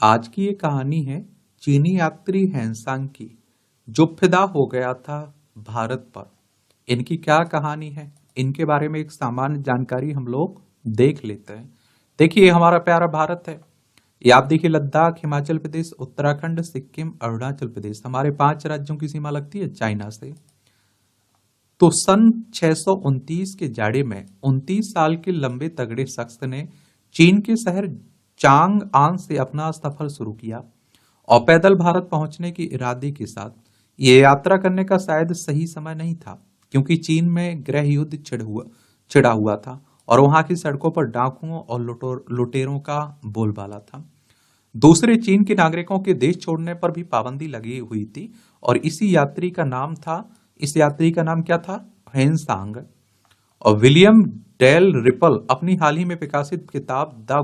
आज की ये कहानी है चीनी यात्री हैंसांग की, जो फिदा हो गया था भारत पर। इनकी क्या कहानी है, इनके बारे में एक सामान्य जानकारी हम लोग देख लेते हैं। देखिए, हमारा प्यारा भारत है। ये आप देखिए, लद्दाख, हिमाचल प्रदेश, उत्तराखंड, सिक्किम, अरुणाचल प्रदेश, हमारे 5 राज्यों की सीमा लगती है चाइना से। तो सन 629 के जाड़े में 29 साल के लंबे तगड़े शख्स ने चीन के शहर चांग आन से अपना सफर शुरू किया और पैदल भारत पहुंचने के इरादे के साथ। ये यात्रा करने का शायद सही समय नहीं था, क्योंकि चीन में गृह युद्ध छिड़ा हुआ था और वहां की सड़कों पर डाकुओं और लुटेरों का बोलबाला था। दूसरे, चीन के नागरिकों के देश छोड़ने पर भी पाबंदी लगी हुई थी और इस यात्री का नाम क्या था? हेनसांग। और विलियम डेल रिपल अपनी हाल ही में प्रकाशित किताब the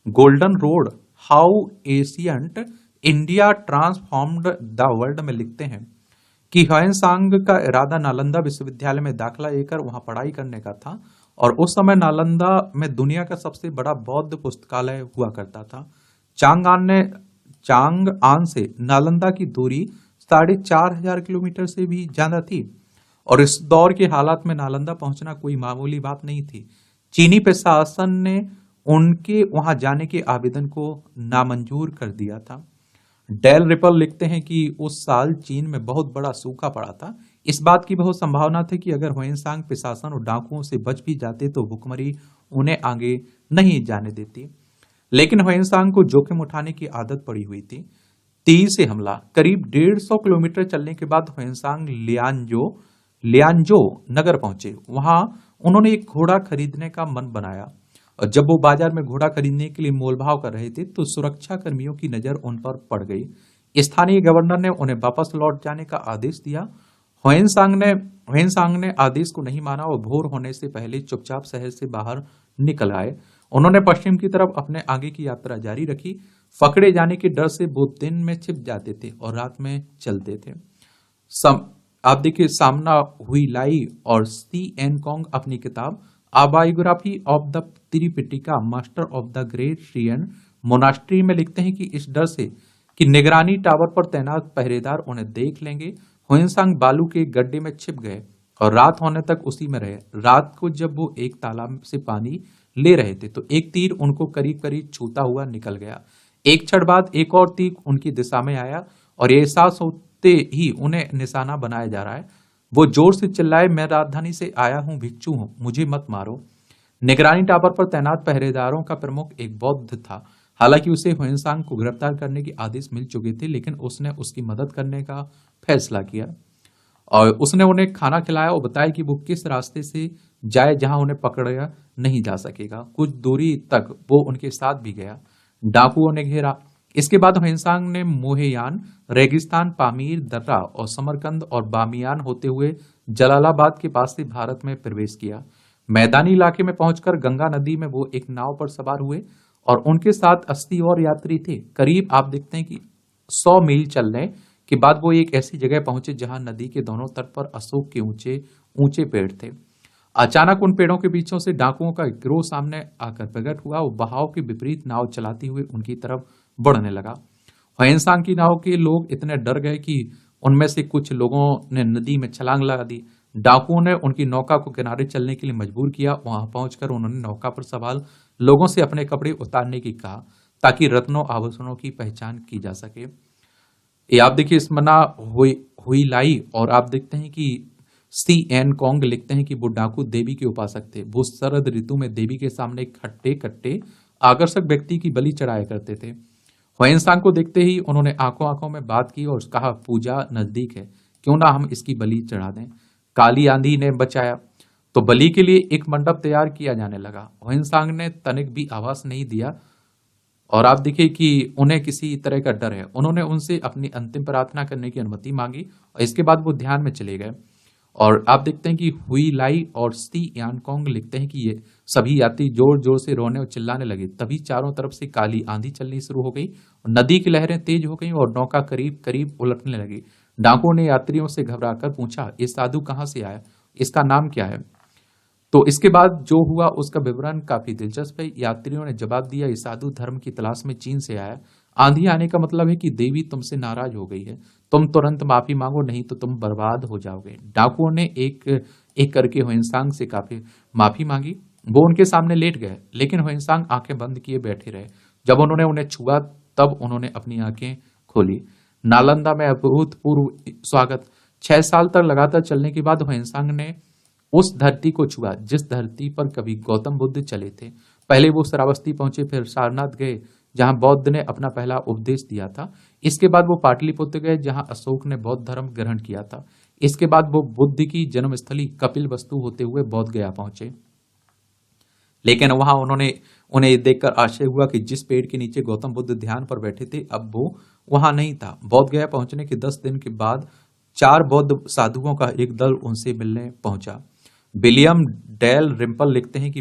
golden road, how ancient India transformed the world में लिखते हैं कि ह्वेनसांग का इरादा नालंदा विश्वविद्यालय में दाखिला लेकर वहां पढ़ाई करने का था और उस समय नालंदा में दुनिया का सबसे बड़ा बौद्ध पुस्तकालय हुआ करता था। चांग आन से नालंदा की दूरी 4,500 किलोमीटर से भी ज्यादा थी और इस दौर के हालात में नालंदा पहुंचना कोई मामूली बात नहीं थी। चीनी प्रशासन ने उनके वहां जाने के आवेदन को नामंजूर कर दिया था। डेल रिपल लिखते हैं कि उस साल चीन में बहुत बड़ा सूखा पड़ा था। इस बात की बहुत संभावना थी कि अगर ह्वेनसांग प्रशासन और डाकुओं से बच भी जाते तो भुखमरी उन्हें आगे नहीं जाने देती। लेकिन ह्वेनसांग को जोखिम उठाने की आदत पड़ी हुई थी। तीर से हमला। करीब 150 किलोमीटर चलने के बाद ह्वेनसांग लियांजो नगर पहुंचे। वहां उन्होंने एक घोड़ा खरीदने का मन बनाया और जब वो बाजार में घोड़ा खरीदने के लिए मोलभाव कर रहे थे तो सुरक्षा कर्मियों की नजर उन पर पड़ गई। स्थानीय गवर्नर ने उन्हें वापस लौट जाने का आदेश दिया। ह्वेनसांग ने आदेश को नहीं माना और भोर होने से पहले चुपचाप शहर से बाहर निकल आए। उन्होंने पश्चिम की तरफ अपने आगे की यात्रा जारी रखी। पकड़े जाने के डर से वो दिन में छिप जाते थे और रात में चलते थे। आप देखिए, सामना हुई लाई और सी एन कॉन्ग अपनी किताब a biography of the Tripitaka master of the great Cien monastery में लिखते हैं कि इस डर से कि निगरानी टावर पर तैनात पहरेदार उन्हें देख लेंगे, ह्वेनसांग बालू के गड्ढे में छिप गए और रात होने तक उसी में रहे। रात को जब वो एक तालाब से पानी ले रहे थे तो एक तीर उनको करीब करीब छूता हुआ निकल गया। एक क्षण बाद एक और तीर उनकी दिशा में आया और ये एहसास होते ही उन्हें निशाना बनाया जा रहा है। वो जोर से चिल्लाए, मैं राजधानी से आया हूं, भिक्षु हूं, मुझे मत मारो। निगरानी टावर पर तैनात पहरेदारों का प्रमुख एक बौद्ध था। हालांकि उसे ह्वेनसांग को गिरफ्तार करने के आदेश मिल चुके थे, लेकिन उसने उसकी मदद करने का फैसला किया और उसने उन्हें खाना खिलाया और बताया कि वो किस रास्ते से जाए जहां उन्हें पकड़ा नहीं जा सकेगा। कुछ दूरी तक वो उनके साथ भी गया। डाकुओं ने घेरा। इसके बाद ह्वेनसांग ने मोहेयान, रेगिस्तान, पामीर दर्रा और समरकंद और बामियान होते हुए जलालाबाद के पास से भारत में प्रवेश किया। मैदानी इलाके में पहुंचकर गंगा नदी में वो एक नाव पर सवार हुए और उनके साथ 80 और यात्री थे। करीब आप देखते हैं कि 100 मील चलने के बाद वो एक ऐसी जगह पहुंचे जहां नदी के दोनों तट पर अशोक के ऊंचे ऊंचे पेड़ थे। अचानक उन पेड़ों के बीचों से डाकुओं का एक गिरोह सामने आकर प्रकट हुआ। वो बहाव के विपरीत नाव चलाते हुए उनकी तरफ बढ़ने लगा। ह्वेनसांग की नाव के लोग इतने डर गए कि उनमें से कुछ लोगों ने नदी में छलांग लगा दी। डाकुओं ने उनकी नौका को किनारे चलने के लिए मजबूर किया। वहां पहुंचकर उन्होंने नौका पर सवार लोगों से अपने कपड़े उतारने की कहा ताकि रत्नों आभूषणों की पहचान की जा सके। ये आप देखिए, स्मना हुई लाई और आप देखते हैं कि सी एन कॉन्ग लिखते हैं कि वो डाकू देवी के उपासक थे। वो शरद ऋतु में देवी के सामने खट्टे कट्टे आकर्षक व्यक्ति की बलि चढ़ाया करते थे। ह्वेनसांग को देखते ही उन्होंने आंखों आंखों में बात की और कहा, पूजा नजदीक है, क्यों ना हम इसकी बलि चढ़ा दें। काली आंधी ने बचाया तो बलि के लिए एक मंडप तैयार किया जाने लगा। ह्वेनसांग ने तनिक भी आवाज नहीं दिया और आप देखिए कि उन्हें किसी तरह का डर है। उन्होंने उनसे अपनी अंतिम प्रार्थना करने की अनुमति मांगी और इसके बाद वो ध्यान में चले गए। और आप देखते हैं कि हुई लाई और सी यानकोंग लिखते हैं कि ये सभी यात्री जोर जोर से रोने और चिल्लाने लगे। तभी चारों तरफ से काली आंधी चलनी शुरू हो गई और नदी की लहरें तेज हो गई और नौका करीब करीब उलटने लगी। डाकुओं ने यात्रियों से घबराकर पूछा, ये साधु कहाँ से आया, इसका नाम क्या है? तो इसके बाद जो हुआ उसका विवरण काफी दिलचस्प है। यात्रियों ने जवाब दिया, ये साधु धर्म की तलाश में चीन से आया। आंधी आने का मतलब है कि देवी तुमसे नाराज हो गई है। तुम तुरंत माफी मांगो, नहीं तो तुम बर्बाद हो जाओगे। डाकुओं ने एक एक करके हुएनसांग से काफी माफी मांगी। वो उनके सामने लेट गए, लेकिन हुएनसांग आंखें बंद किए बैठे रहे। जब उन्होंने उन्हें छुआ तब उन्होंने अपनी आंखें खोली। नालंदा में अभूतपूर्व स्वागत। 6 साल तक लगातार चलने के बाद हुएनसांग ने उस धरती को छुआ जिस धरती पर कभी गौतम बुद्ध चले थे। पहले वो श्रावस्ती पहुंचे, फिर सारनाथ गए जहां बौद्ध ने अपना पहला उपदेश दिया था। इसके बाद वो पाटलिपुत्र गए जहां अशोक ने बौद्ध धर्म ग्रहण किया था। इसके बाद वो बुद्ध की जन्मस्थली कपिल वस्तु होते हुए बौद्ध गया पहुंचे। लेकिन वहां उन्हें देखकर आश्चर्य हुआ कि जिस पेड़ के नीचे गौतम बुद्ध ध्यान पर बैठे थे अब वो वहां नहीं था। बौद्ध गया पहुंचने के 10 दिन के बाद 4 बौद्ध साधुओं का एक दल उनसे मिलने पहुंचा। विलियम डेल रिम्पल लिखते हैं कि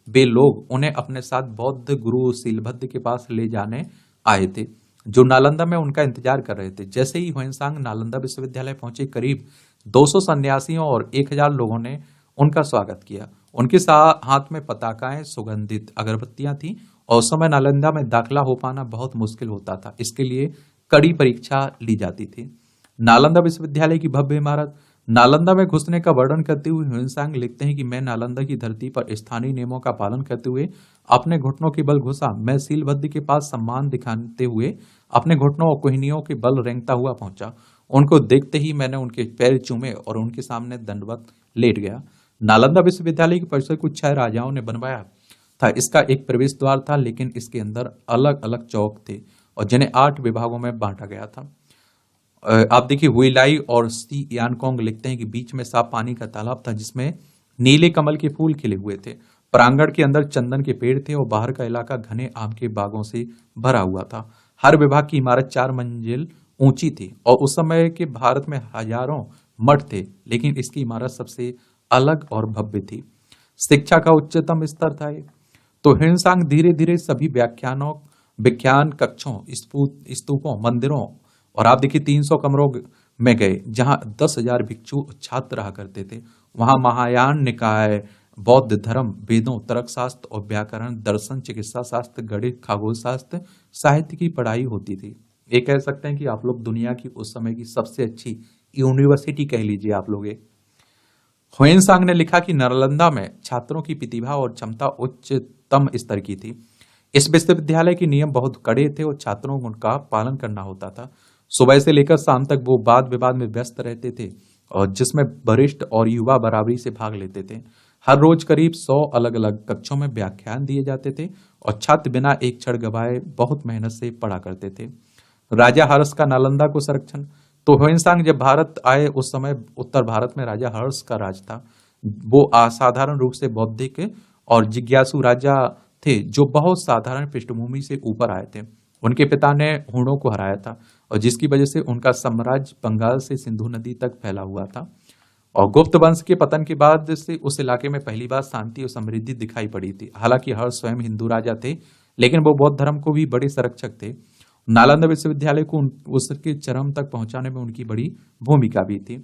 वे लोग उन्हें अपने साथ बौद्ध गुरु सीलभद्र के पास ले जाने आए थे, जो नालंदा में उनका इंतजार कर रहे थे। जैसे ही हुएनसांग नालंदा विश्वविद्यालय पहुंचे, करीब 200 सन्यासियों और 1000 लोगों ने उनका स्वागत किया। उनके हाथ में पताकाएं, सुगंधित अगरबत्तियां थीं और उस समय नालंदा में दाखिला हो पाना बहुत मुश्किल होता था। इसके लिए कड़ी परीक्षा ली जाती थी। नालंदा विश्वविद्यालय की भव्य इमारत। नालंदा में घुसने का वर्णन करते हुए हुएनसांग लिखते हैं कि मैं नालंदा की धरती पर स्थानीय नियमों का पालन करते हुए अपने घुटनों के बल घुसा। मैं सीलबद्ध के पास सम्मान दिखाते हुए अपने घुटनों और कोहनियों के बल रेंगता हुआ पहुंचा। उनको देखते ही मैंने उनके पैर चूमे और उनके सामने दंडवत लेट गया। नालंदा विश्वविद्यालय के परिसर को 6 राजाओं ने बनवाया था। इसका एक प्रवेश द्वार था, लेकिन इसके अंदर अलग अलग चौक थे और जिन्हें 8 विभागों में बांटा गया था। आप देखिए, हुइलाई और सी यानकोंग लिखते हैं कि बीच में साफ पानी का तालाब था जिसमें नीले कमल के फूल खिले हुए थे। प्रांगण के अंदर चंदन के पेड़ थे और बाहर का इलाका घने आम के बागों से भरा हुआ था। हर विभाग की इमारत 4 मंजिल ऊंची थी और उस समय के भारत में हजारों मठ थे, लेकिन इसकी इमारत सबसे अलग और भव्य थी। शिक्षा का उच्चतम स्तर था ये। तो हिमसांग धीरे धीरे सभी विज्ञान कक्षों, स्तूपों, मंदिरों और आप देखिए 300 कमरों में गए जहां 10,000 भिक्षु छात्र रहा करते थे। वहां महायान निकाय, बौद्ध धर्म, वेदों, तर्कशास्त्र और व्याकरण, दर्शन, चिकित्सा शास्त्र, गणित, खगोल शास्त्र, साहित्य की पढ़ाई होती थी। ये कह सकते हैं कि आप लोग दुनिया की उस समय की सबसे अच्छी यूनिवर्सिटी कह लीजिए आप लोग। हुएनसांग ने लिखा कि नालंदा में छात्रों की प्रतिभा और क्षमता उच्चतम स्तर की थी। इस विश्वविद्यालय के नियम बहुत कड़े थे और छात्रों को उनका पालन करना होता था। सुबह से लेकर शाम तक वो वाद विवाद में व्यस्त रहते थे और जिसमें वरिष्ठ और युवा बराबरी से भाग लेते थे। हर रोज करीब 100 अलग अलग कक्षों में व्याख्यान दिए जाते थे और छात्र बिना एक क्षण गवाए बहुत मेहनत से पढ़ा करते थे। राजा हर्ष का नालंदा को संरक्षण। तो हुएनसांग जब भारत आए उस समय उत्तर भारत में राजा हर्ष का राज था। वो असाधारण रूप से बौद्धिक और जिज्ञासु राजा थे जो बहुत साधारण पृष्ठभूमि से ऊपर आए थे। उनके पिता ने हुणों को हराया था और जिसकी वजह से उनका साम्राज्य बंगाल से सिंधु नदी तक फैला हुआ था। और गुप्त वंश के पतन के बाद से उस इलाके में पहली बार शांति और समृद्धि दिखाई पड़ी थी। हालांकि हर्ष स्वयं हिंदू राजा थे, लेकिन वो बौद्ध धर्म को भी बड़े संरक्षक थे। नालंदा विश्वविद्यालय को उसके चरम तक पहुंचाने में उनकी बड़ी भूमिका भी थी।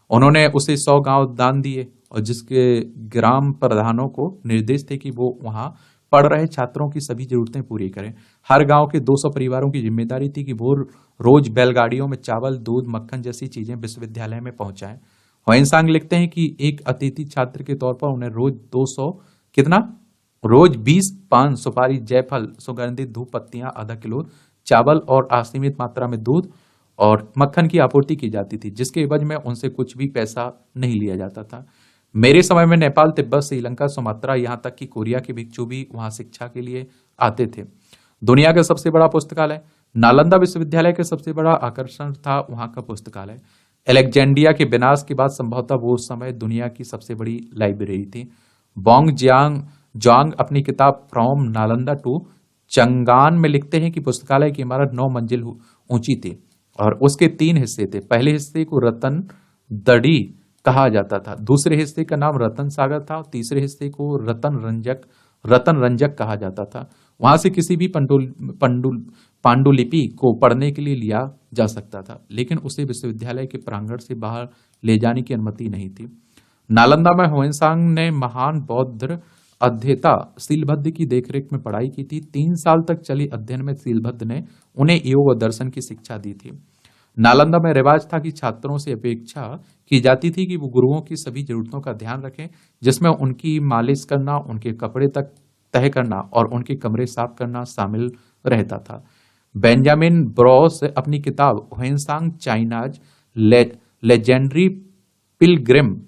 उन्होंने उसे 100 गांव दान दिए और जिसके ग्राम प्रधानों को निर्देश थे कि वो वहां पढ़ रहे छात्रों की सभी जरूरतें पूरी करें। हर गांव के 200 परिवारों की जिम्मेदारी थी कि वो रोज बैलगाड़ियों में चावल, दूध, मक्खन जैसी चीजें विश्वविद्यालय में पहुंचाएं। हुएनसांग लिखते हैं कि एक अतिथि छात्र के तौर पर उन्हें रोज 200 कितना रोज 20 पान, सुपारी, जायफल, सुगंधित धूप पत्तियां, आधा किलो चावल और असीमित मात्रा में दूध और मक्खन की आपूर्ति की जाती थी, जिसके एवज में उनसे कुछ भी पैसा नहीं लिया जाता था। मेरे समय में नेपाल, तिब्बत, श्रीलंका, सुमात्रा, यहाँ तक कि कोरिया के भिक्षु भी वहां शिक्षा के लिए आते थे। दुनिया का सबसे बड़ा पुस्तकालय। नालंदा विश्वविद्यालय का सबसे बड़ा आकर्षण था वहां का पुस्तकालय। अलेक्जेंड्रिया के विनाश के बाद संभवतः वो उस समय दुनिया की सबसे बड़ी लाइब्रेरी थी। बोंग जांग अपनी किताब फ्रॉम नालंदा टू चंगान में लिखते हैं कि पुस्तकालय की इमारत 9 मंजिल ऊंची थी और उसके 3 हिस्से थे। पहले हिस्से को रतन दड़ी कहा जाता था, दूसरे हिस्से का नाम रतन सागर था और तीसरे हिस्से को रतन रंजक कहा जाता था। वहां से किसी भी पांडुलिपि को पढ़ने के लिए लिया जा सकता था, लेकिन उसे विश्वविद्यालय के प्रांगण से बाहर ले जाने की अनुमति नहीं थी। नालंदा में हुएनसांग ने महान बौद्ध अध्येता सीलभद्र की देखरेख में पढ़ाई की थी। 3 साल तक चली अध्ययन में सीलभद्र ने उन्हें योग और दर्शन की शिक्षा दी थी। नालंदा में रिवाज था कि छात्रों से अपेक्षा की जाती थी कि वो गुरुओं की सभी जरूरतों का ध्यान रखें, जिसमें उनकी मालिश करना, उनके कपड़े तक तह करना और उनके कमरे साफ करना शामिल रहता था। बेंजामिन ब्रॉस अपनी किताब Hiuen Tsang China's legendary Pilgrim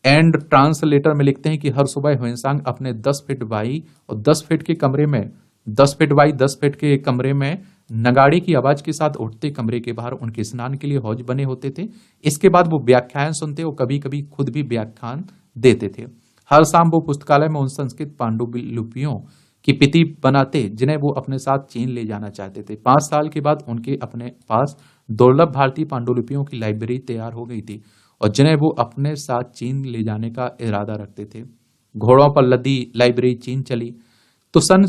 and translator में लिखते हैं कि हर सुबह हुएनसांग अपने 10 फीट बाई और 10 फीट के कमरे में 10 फीट बाई 10 फीट के कमरे में नगाड़े की आवाज के साथ उठते। कमरे के बाहर उनके स्नान के लिए हौज बने होते थे। इसके बाद वो व्याख्यान सुनते और कभी कभी खुद भी व्याख्यान देते थे। हर शाम वो पुस्तकालय में उन संस्कृत पांडुलिपियों की प्रति बनाते जिन्हें वो अपने साथ चीन ले जाना चाहते थे। 5 साल के बाद उनके अपने पास दुर्लभ भारतीय पांडुलिपियों की लाइब्रेरी तैयार हो गई थी और जिन्हें वो अपने साथ चीन ले जाने का इरादा रखते थे। घोड़ों पर लदी लाइब्रेरी चीन चली तो सन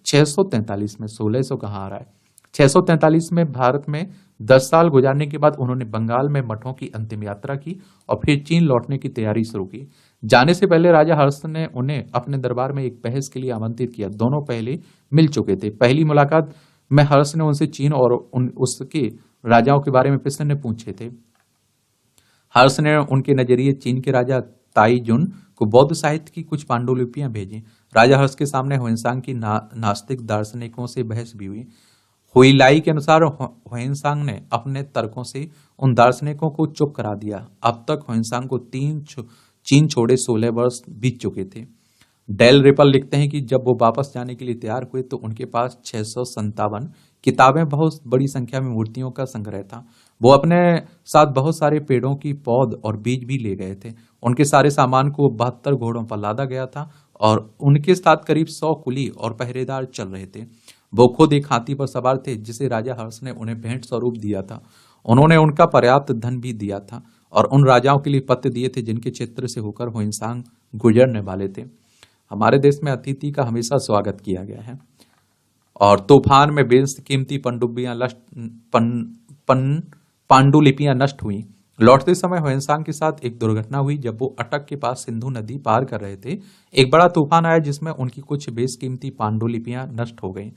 643 में 1600 कहाँ आ रहा है 643 में भारत में 10 साल गुजारने के बाद उन्होंने बंगाल में मठों की अंतिम यात्रा की और फिर चीन लौटने की तैयारी शुरू की। जाने से पहले राजा हर्ष ने उन्हें अपने दरबार में एक बहस के लिए आमंत्रित किया। दोनों पहले मिल चुके थे। पहली मुलाकात में हर्ष ने उनसे चीन और उसके राजाओं के बारे में प्रश्न पूछे थे। हर्ष ने उनके नजरिए चीन के राजा ताईजुन को बौद्ध साहित्य की कुछ पांडुलिपियां भेजी। राजा हर्ष के सामने हुएनसांग की नास्तिक दार्शनिकों से बहस भी हुई। हुइलाई के अनुसार हुएनसांग ने अपने तर्कों से उन दार्शनिकों को चुप करा दिया। अब तक हुएनसांग को चीन छोड़े 16 वर्ष बीत चुके थे। डेल रिपल लिखते हैं कि जब वो वापस जाने के लिए तैयार हुए तो उनके पास 657 किताबें, बहुत बड़ी संख्या में मूर्तियों का संग्रह था। वो अपने साथ बहुत सारे पेड़ों की पौध और बीज भी ले गए थे। उनके सारे सामान को 72 घोड़ों पर लादा गया था और उनके साथ करीब 100 कुली और पहरेदार चल रहे थे। वो खुद एक हाथी पर सवार थे जिसे राजा हर्ष ने उन्हें भेंट स्वरूप दिया था। उन्होंने उनका पर्याप्त धन भी दिया था और उन राजाओं के लिए पत्र दिए थे जिनके क्षेत्र से होकर हुएनसांग गुजरने वाले थे। हमारे देश में अतिथि का हमेशा स्वागत किया गया है। और तूफान में बेशकीमती पांडुलिपियां नष्ट हुई। लौटते समय हुएनसांग के साथ एक दुर्घटना हुई। जब वो अटक के पास सिंधु नदी पार कर रहे थे, एक बड़ा तूफान आया जिसमें उनकी कुछ बेशकीमती पांडुलिपियां नष्ट हो गईं।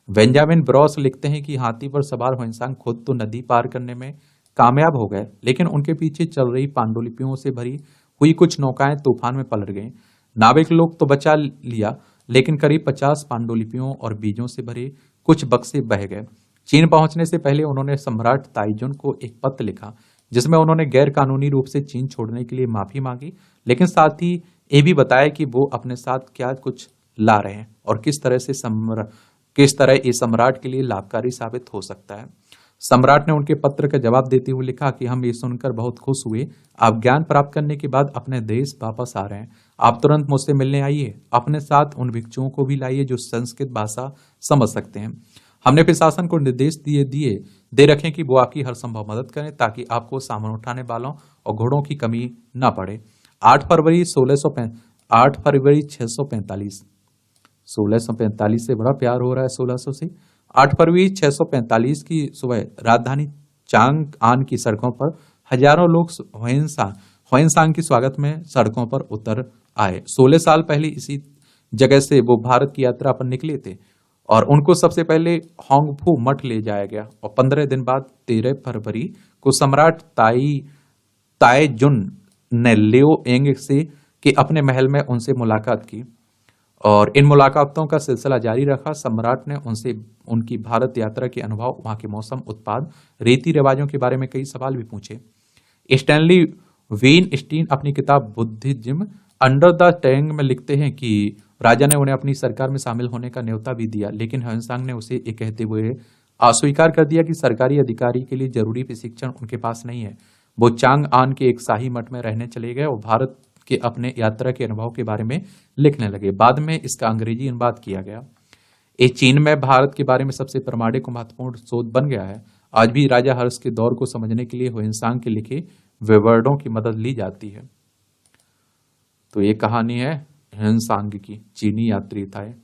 बेंजामिन ब्रॉस लिखते हैं कि हाथी पर सवार हुएनसांग खुद तो नदी पार करने में कामयाब हो गए, लेकिन उनके पीछे चल रही पांडुलिपियों से भरी हुई कुछ नौकाएं तूफान में पलट गईं। नाविक लोग तो बचा लिया, लेकिन करीब 50 पांडुलिपियों और बीजों से भरे कुछ बक्से बह गए। चीन पहुंचने से पहले उन्होंने सम्राट ताइजुन को एक पत्र लिखा जिसमें उन्होंने गैर कानूनी रूप से चीन छोड़ने के लिए माफी मांगी, लेकिन साथ ही ये भी बताया कि वो अपने साथ क्या कुछ ला रहे हैं और किस तरह ये सम्राट के लिए लाभकारी साबित हो सकता है। सम्राट ने उनके पत्र का जवाब देते हुए लिखा कि हम ये सुनकर बहुत खुश हुए। आप ज्ञान प्राप्त करने के बाद अपने देश वापस आ रहे हैं। आप तुरंत मुझसे मिलने आइए। अपने साथ उन भिक्षुओं को भी लाइए जो संस्कृत भाषा समझ सकते हैं। हमने प्रशासन को निर्देश दे रखें कि वो आपकी हर संभव मदद करें ताकि आपको सामान उठाने वालों और घोड़ों की कमी न पड़े। 8 फरवरी 1645 से बड़ा प्यार हो रहा है 1600 से। 8 फरवरी 645 की सुबह राजधानी चांग आन की सड़कों पर हजारों लोग हुएनसांग के स्वागत में सड़कों पर उतर आए। 16 साल पहले इसी जगह से वो भारत की यात्रा पर निकले थे और उनको सबसे पहले होंगफू मठ ले जाया गया और 15 दिन बाद 13 फरवरी को सम्राट ताइजुन ने लियो एंग से के अपने महल में उनसे मुलाकात की और इन मुलाकातों का सिलसिला जारी रखा। सम्राट ने उनसे उनकी भारत यात्रा के अनुभव, वहां के मौसम, उत्पाद, रीति रिवाजों के बारे में कई सवाल भी पूछे। स्टैनली वीनस्टीन अपनी किताब बुद्धिज्म अंडर द टैंग में लिखते हैं कि राजा ने उन्हें अपनी सरकार में शामिल होने का न्योता भी दिया, लेकिन हुएनसांग ने उसे ये कहते हुए अस्वीकार कर दिया कि सरकारी अधिकारी के लिए जरूरी प्रशिक्षण उनके पास नहीं है। वो चांग आन के एक शाही मठ में रहने चले गए और भारत के अपने यात्रा के अनुभव के बारे में लिखने लगे। बाद में इसका अंग्रेजी अनुवाद किया गया। ये चीन में भारत के बारे में सबसे प्रामाणिक और महत्वपूर्ण शोध बन गया है। आज भी राजा हर्ष के दौर को समझने के लिए हुएनसांग के लिखे विवरणों की मदद ली जाती है। तो ये कहानी है हुएनसांग की, चीनी यात्री था।